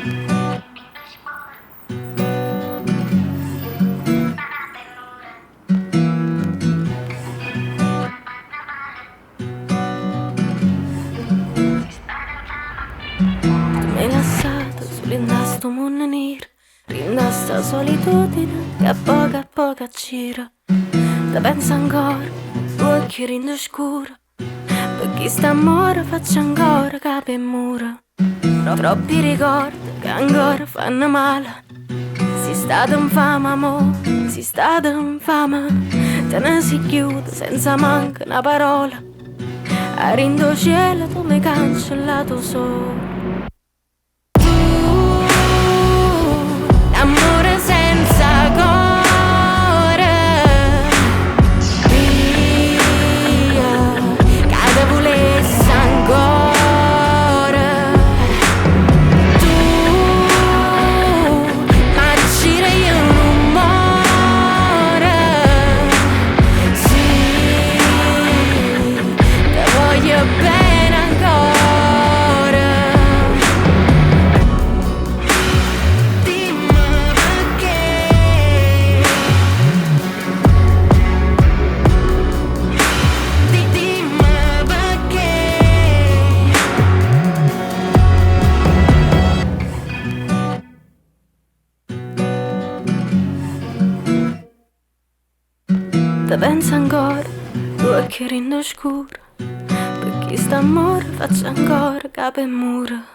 Mi lasciato sull'innasto mondo nero, rinasta solitudine che a poco gira. Te penso ancora, tu occhi rindo scuro, per chi sta amore faccio ancora capo e muro. Troppi ricordi che ancora fanno male. Si stato in fama, amore, si stato in fama. Te ne si chiude senza manca una parola. A rindo cielo tu mi cancellato solo. Amore senza cuore, via, che volessi ancora. Tu, ma gira io non muore. Sì, te voglio bene ancora. Te penso ancora, tu occhi rindo scuro, per chi sta amore faccio ancora capo e muro.